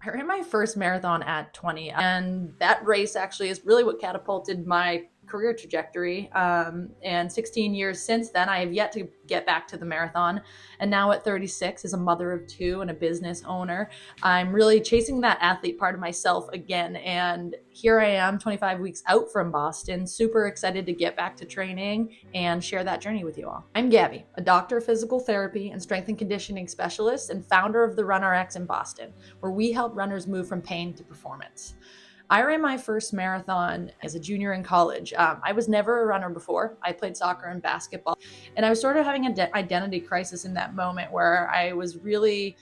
I ran my first marathon at 20, and that race actually is really what catapulted my career trajectory. And 16 years since then, I have yet to get back to the marathon. And now at 36, as a mother of two and a business owner, I'm really chasing that athlete part of myself again. And here I am, 25 weeks out from Boston, super excited to get back to training and share that journey with you all. I'm Gabby, a doctor of physical therapy and strength and conditioning specialist and founder of the RunRx in Boston, where we help runners move from pain to performance. I ran my first marathon as a junior in college. I was never a runner before. I played soccer and basketball, and I was sort of having an identity crisis in that moment where I was really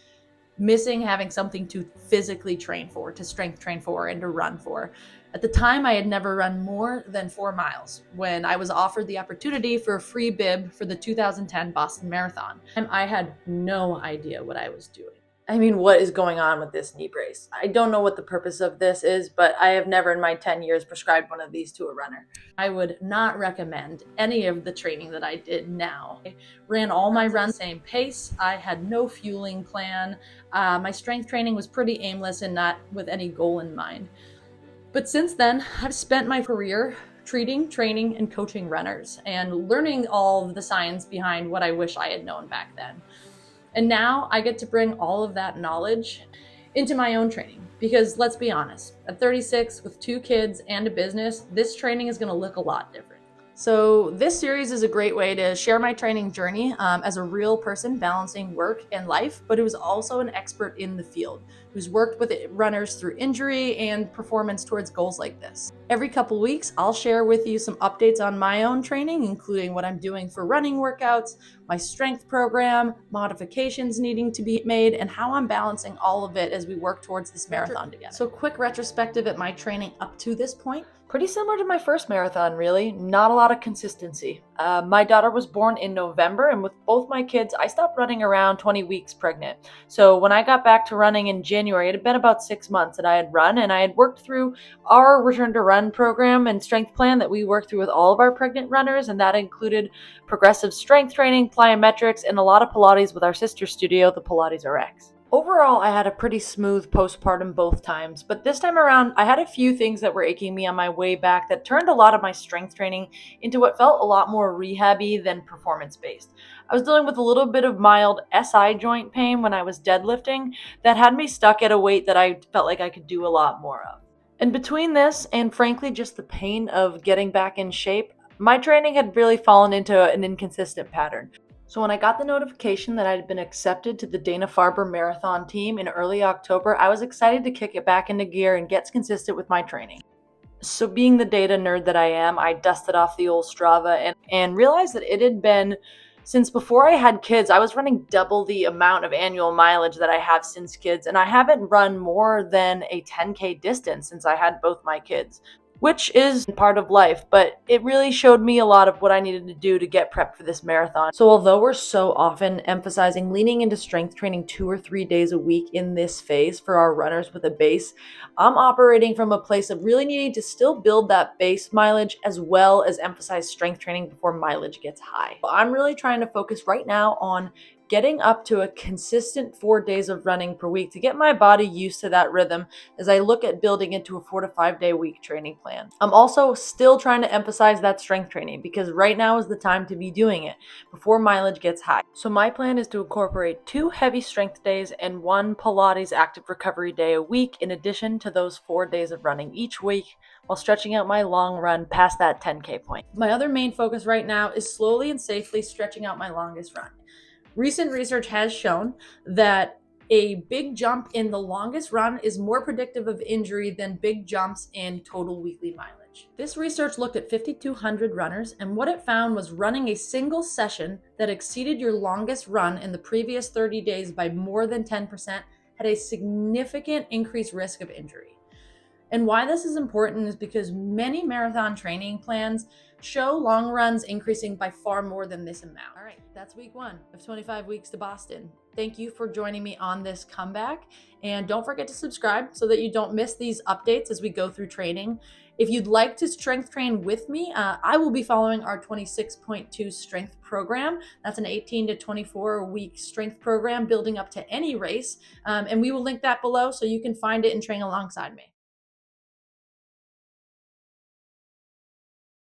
missing having something to physically train for, to strength train for, and to run for. At the time, I had never run more than 4 miles when I was offered the opportunity for a free bib for the 2010 Boston Marathon. And I had no idea what I was doing. I mean, what is going on with this knee brace? I don't know what the purpose of this is, but I have never in my 10 years prescribed one of these to a runner. I would not recommend any of the training that I did now. I ran all my runs the same pace. I had no fueling plan. My strength training was pretty aimless and not with any goal in mind. But since then, I've spent my career treating, training, and coaching runners and learning all of the science behind what I wish I had known back then. And now I get to bring all of that knowledge into my own training because let's be honest, at 36 with 2 kids and a business, this training is going to look a lot different. So this series is a great way to share my training journey as a real person balancing work and life, but who's also an expert in the field, who's worked with runners through injury and performance towards goals like this. Every couple weeks, I'll share with you some updates on my own training, including what I'm doing for running workouts, my strength program, modifications needing to be made, and how I'm balancing all of it as we work towards this marathon together. So quick retrospective at my training up to this point. Pretty similar to my first marathon, really. Not a lot of consistency. My daughter was born in November, and with both my kids, I stopped running around 20 weeks pregnant. So when I got back to running in January, it had been about 6 months that I had run, and I had worked through our Return to Run program and strength plan that we work through with all of our pregnant runners, and that included progressive strength training, plyometrics, and a lot of Pilates with our sister studio, the Pilates RX. Overall, I had a pretty smooth postpartum both times, but this time around, I had a few things that were aching me on my way back that turned a lot of my strength training into what felt a lot more rehab-y than performance-based. I was dealing with a little bit of mild SI joint pain when I was deadlifting that had me stuck at a weight that I felt like I could do a lot more of. And between this and frankly just the pain of getting back in shape, my training had really fallen into an inconsistent pattern. So when I got the notification that I had been accepted to the Dana-Farber Marathon team in early October, I was excited to kick it back into gear and get consistent with my training. So being the data nerd that I am, I dusted off the old Strava and realized that it had been, since before I had kids, I was running double the amount of annual mileage that I have since kids, and I haven't run more than a 10K distance since I had both my kids, which is part of life, but it really showed me a lot of what I needed to do to get prepped for this marathon. So although we're so often emphasizing leaning into strength training 2 or 3 days a week in this phase for our runners with a base, I'm operating from a place of really needing to still build that base mileage as well as emphasize strength training before mileage gets high. I'm really trying to focus right now on getting up to a consistent 4 days of running per week to get my body used to that rhythm as I look at building into a 4 to 5 day week training plan. I'm also still trying to emphasize that strength training because right now is the time to be doing it before mileage gets high. So my plan is to incorporate 2 heavy strength days and 1 Pilates active recovery day a week in addition to those 4 days of running each week while stretching out my long run past that 10K point. My other main focus right now is slowly and safely stretching out my longest run. Recent research has shown that a big jump in the longest run is more predictive of injury than big jumps in total weekly mileage. This research looked at 5,200 runners, and what it found was running a single session that exceeded your longest run in the previous 30 days by more than 10% had a significant increased risk of injury. And why this is important is because many marathon training plans show long runs increasing by far more than this amount. All right, that's week 1 of 25 weeks to Boston. Thank you for joining me on this comeback. And don't forget to subscribe so that you don't miss these updates as we go through training. If you'd like to strength train with me, I will be following our 26.2 strength program. That's an 18 to 24 week strength program building up to any race. And we will link that below so you can find it and train alongside me.